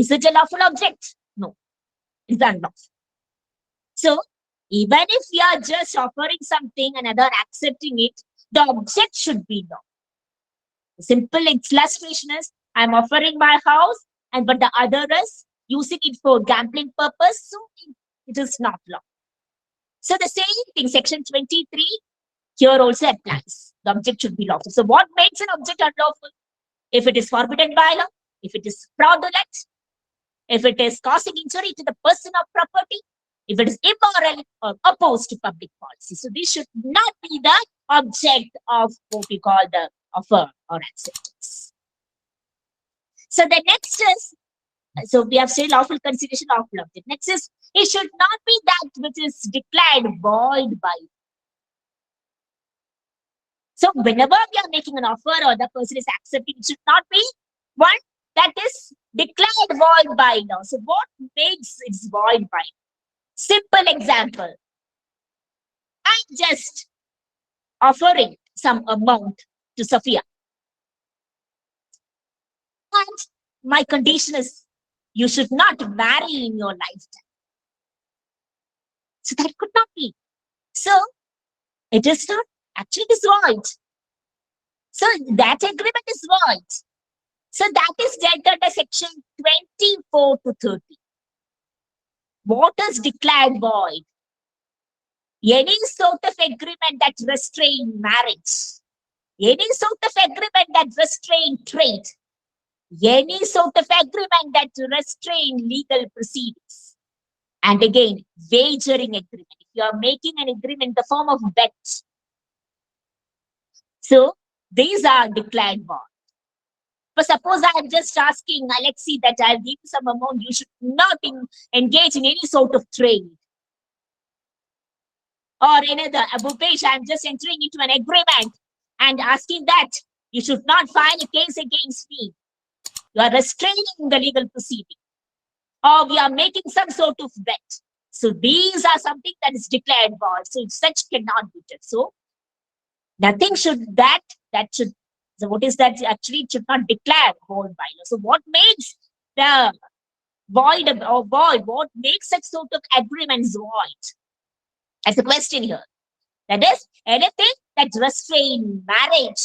Is it a lawful object? No, it's unlawful. So, even if we are just offering something and other accepting it, the object should be lawful. The simple illustration is, I'm offering my house, but the other is using it for gambling purpose, so it is not lawful. So the same thing, section 23, here also applies. The object should be lawful. So what makes an object unlawful? If it is forbidden by law, if it is fraudulent, if it is causing injury to the person or property, if it is immoral or opposed to public policy. So this should not be the object of what we call the offer or acceptance. So the next is, so we have said lawful consideration, lawful object. Next is, it should not be that which is declared void by. So whenever we are making an offer or the person is accepting, it should not be one that is declared void by law. So what makes it void by? Simple example. I'm just offering some amount to Sophia. And my condition is, you should not marry in your lifetime. So that could not be. So it is not, actually it is void. So that agreement is void. So that is dealt under section 24 to 30. What is declared void? Any sort of agreement that restrain marriage, any sort of agreement that restrain trade, any sort of agreement that restrain legal proceedings. And again, wagering agreement. If you are making an agreement in the form of bet. So these are declared void. But suppose I am just asking Alexi that I'll give you some amount, you should not engage in any sort of trade. Or another, Bhupesh, I'm just entering into an agreement and asking that you should not file a case against me. You are restraining the legal proceeding. Or we are making some sort of bet. So these are something that is declared void. So such cannot be done. So nothing should that should. So what is that? Actually, it should not declare void by law. So what makes the void or void? What makes such sort of agreements void? That's the question here. That is, anything that restrain marriage,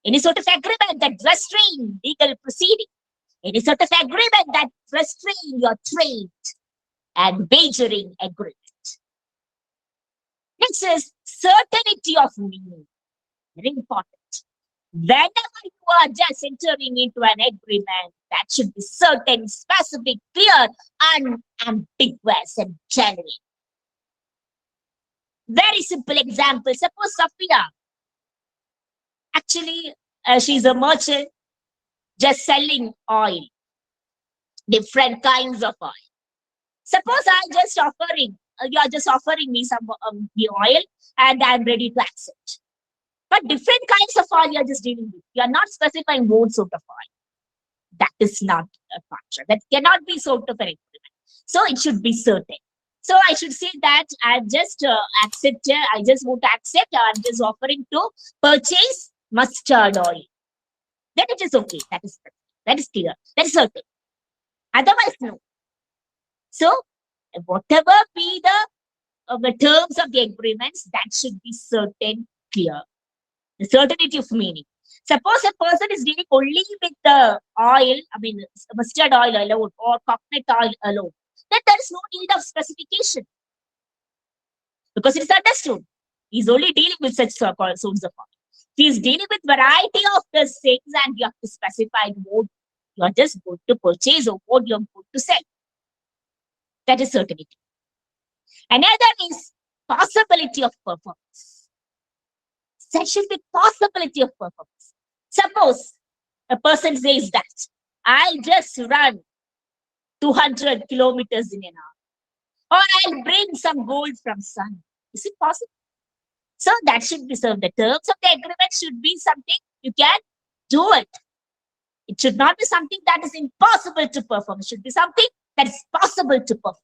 any sort of agreement that restrain legal proceeding, any sort of agreement that restrain your trade and wagering agreement. Next is certainty of meaning. Very important. Whenever you are just entering into an agreement, that should be certain, specific, clear, unambiguous, and genuine. Very simple example. Suppose Sophia, actually, she's a merchant just selling oil, different kinds of oil. Suppose I'm just offering, you are just offering me some the oil and I'm ready to accept. But different kinds of oil you are just dealing with. You are not specifying what sort of oil. That is not a contract. That cannot be sort of an agreement. So it should be certain. So I should say that I've just accepted, I just want to accept, I'm just offering to purchase mustard oil. Then it is okay. That is clear. That is certain. Otherwise, no. So whatever be the terms of the agreements, that should be certain, clear. The certainty of meaning. Suppose a person is dealing only with the oil, mustard oil alone or coconut oil alone, then there is no need of specification because it is understood. He is only dealing with such sorts of oil. He is dealing with variety of these things and you have to specify what you are just going to purchase or what you are going to sell. That is certainty. Another is possibility of performance. There should be possibility of performance. Suppose a person says that I'll just run 200 kilometers in an hour, or I'll bring some gold from sun. Is it possible? So that should be served. The terms of the agreement should be something you can do it. It should not be something that is impossible to perform. It should be something that is possible to perform.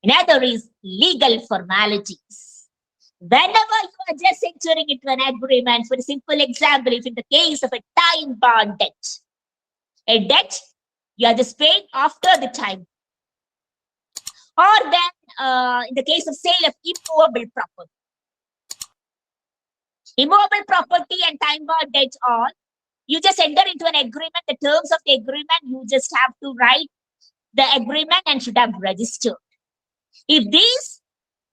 Another is legal formalities. Whenever you are just entering into an agreement, for a simple example, if in the case of a time-bound debt, a debt You are just paying after the time. Or then, in the case of sale of immovable property. Immovable property and time-bound debt all, you just enter into an agreement, the terms of the agreement, you just have to write the agreement and should have registered. If these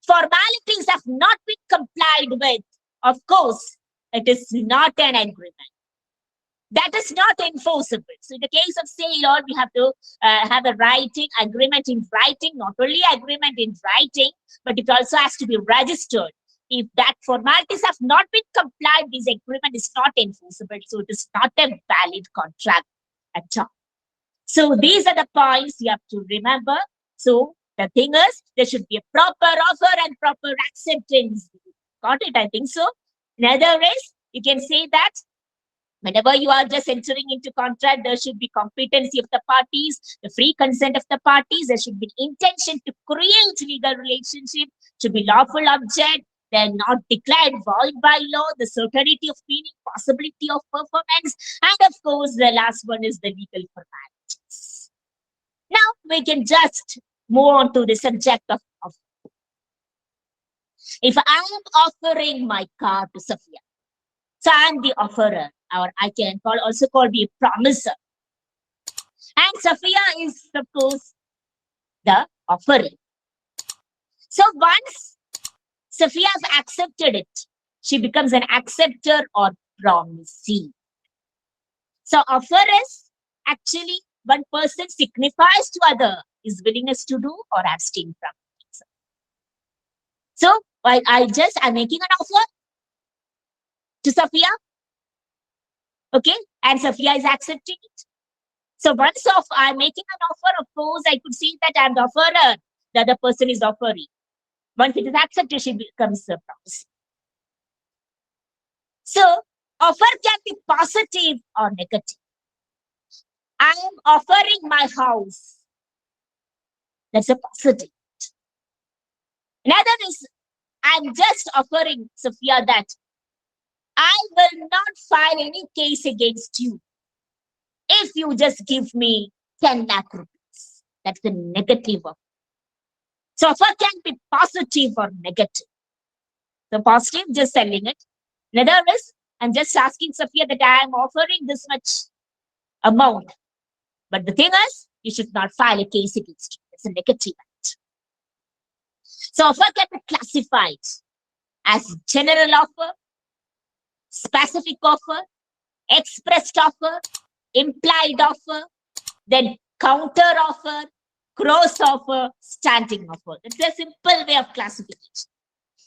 formalities have not been complied with, of course, it is not an agreement. That is not enforceable. So in the case of sale, or we have to have a writing, agreement in writing, not only agreement in writing, but it also has to be registered. If that formalities have not been complied, this agreement is not enforceable. So it is not a valid contract at all. So these are the points you have to remember. So the thing is, there should be a proper offer and proper acceptance. Got it? I think so. In other ways, you can say that whenever you are just entering into contract, there should be competency of the parties, the free consent of the parties. There should be intention to create legal relationship, to be lawful object. They're not declared void by law, the certainty of meaning, possibility of performance, and of course, the last one is the legal formalities. Now we can just move on to the subject of offer. If I am offering my car to Sophia, so I am the offerer, or I can also call the promiser. And Sophia is, of course, the offerer. So once Sophia has accepted it, she becomes an acceptor or promisee. So offer is actually one person signifies to other his willingness to do or abstain from it. So I'm making an offer to Sophia. Okay, and Sophia is accepting it. So once I'm making an offer, of course, I could see that I'm the offerer, the other person is offering. Once it is accepted, she becomes a promise. So offer can be positive or negative. I am offering my house. That's a positive. Another is I'm just offering Sophia that I will not file any case against you if you just give me 10 lakh rupees. That's the negative offer. So offer can be positive or negative. So positive, just selling it. Another is I'm just asking Sophia that I am offering this much amount. But the thing is, you should not file a case against you. It's a negative act. So offer can be classified as general offer, specific offer, expressed offer, implied offer, then counter offer, cross offer, standing offer. It's a simple way of classification.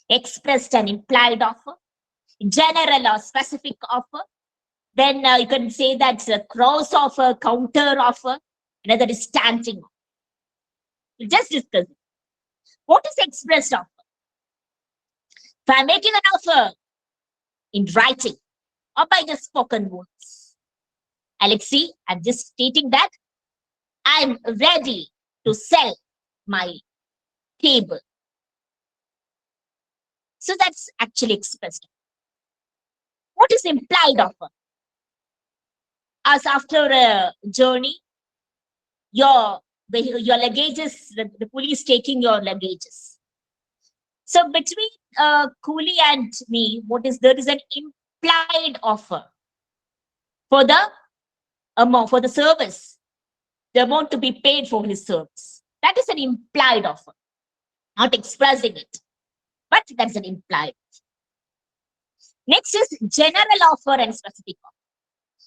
Expressed and implied offer, general or specific offer. Then you can say that's a cross offer, counter offer, another is standing offer. We'll just discuss it. What is expressed offer? If I'm making an offer in writing or by the spoken words, Alexi, I'm just stating that I'm ready to sell my table. So that's actually expressed. What is implied offer? As after a journey, your luggages, the police taking your luggages. So between coolie and me, there is an implied offer for the amount, for the service, the amount to be paid for his service. That is an implied offer, not expressing it, but that's an implied offer. Next is general offer and specific offer.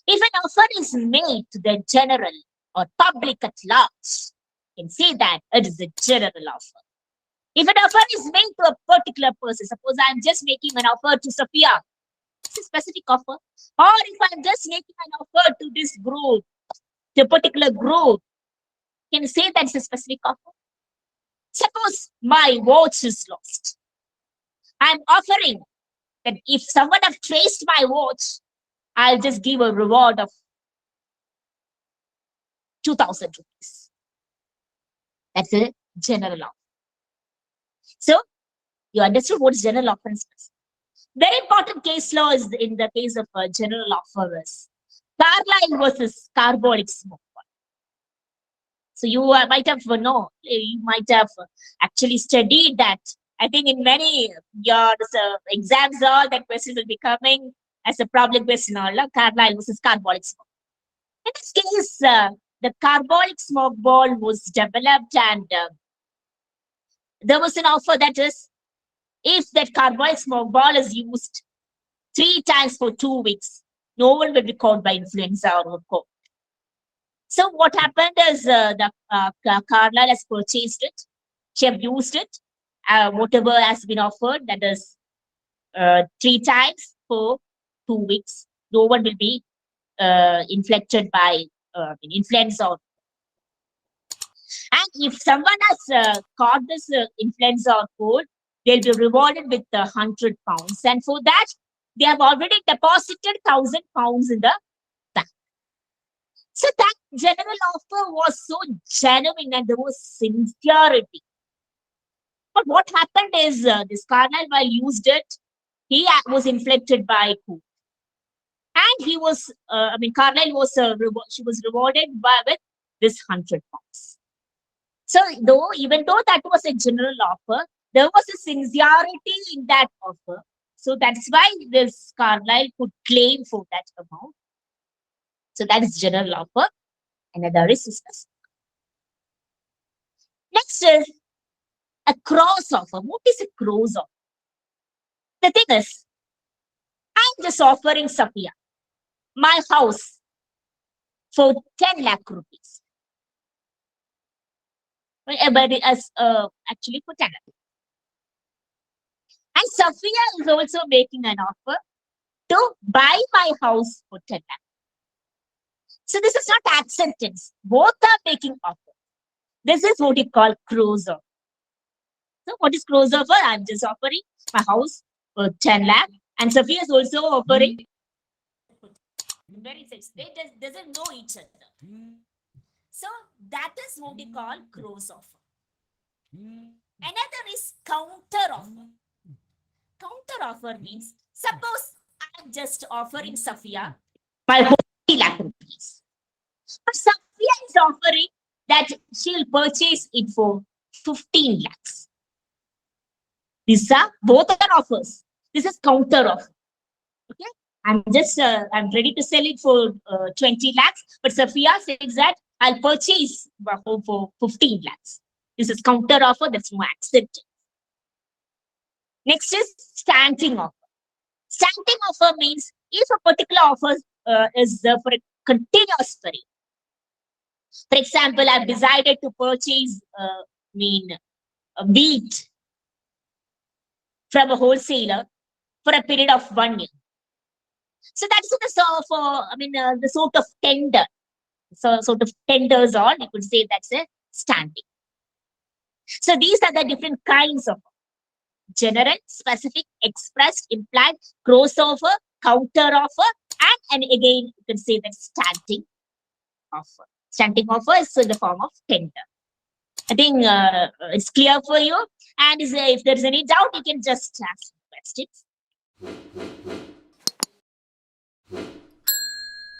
If an offer is made to the general or public at large, you can say that it is a general offer. If an offer is made to a particular person, suppose I'm just making an offer to Sophia, it's a specific offer. Or if I'm just making an offer to this group, to a particular group, you can say that's a specific offer. Suppose my watch is lost. I'm offering that if someone have traced my watch, I'll just give a reward of 2,000 rupees. That's a general offer. So you understood what is general offer and specific. Very important case law is in the case of general offerers. Carlyle versus carbolic smoke. So you might have you might have actually studied that. I think in many your exams, all that questions will be coming as a problem question. All Carlyle versus carbolic smoke. In this case, the carbolic smoke ball was developed, and there was an offer that is, if that carbolic smoke ball is used 3 times for 2 weeks, no one will be caught by influenza or COVID. So what happened is Carlyle has purchased it. She have used it. Whatever has been offered, that is 3 times for 2 weeks. No one will be infected by influenza. And if someone has caught this influenza or cold, they'll be rewarded with £100. And for that, they have already deposited £1,000 in the bank. So that general offer was so genuine and there was sincerity. But what happened is this Carlyle, while used it, he was infected by COVID. And he was, Carlyle was, she was rewarded with this £100. So even though that was a general offer, there was a sincerity in that offer. So that's why this Carlyle could claim for that amount. So that is general offer. Another is specific. Next is a cross offer. What is a cross offer? The thing is, I'm just offering Safiya my house for 10 lakh rupees. But actually for 10 lakh. And Safiya is also making an offer to buy my house for 10 lakh. So this is not acceptance. Both are making offer. This is what you call cross offer. So what is cross offer? I'm just offering my house for 10 lakh. And Safiya is also offering. Very sense. They doesn't know each other. So that is what we call cross offer. Another is counter offer. Counter offer means, suppose I'm just offering Safiya my whole 3 lakh rupees. But Safiya is offering that she'll purchase it for 15 lakhs. These are both are offers. This is counter offer. Okay. I'm ready to sell it for 20 lakhs, but Safiya says that I'll purchase for 15 lakhs. This is counter offer, that's more accepted. Next is standing offer. Standing offer means if a particular offer is for a continuous period. For example, I've decided to purchase wheat from a wholesaler for a period of 1 year. So that's the sort of tender. So sort of tenders on, you could say that's a standing. So these are the different kinds of general, specific, expressed, implied, crossover, counter offer, and again you can say that standing offer. Standing offer is in the form of tender. I think it's clear for you. And if there's any doubt, you can just ask questions.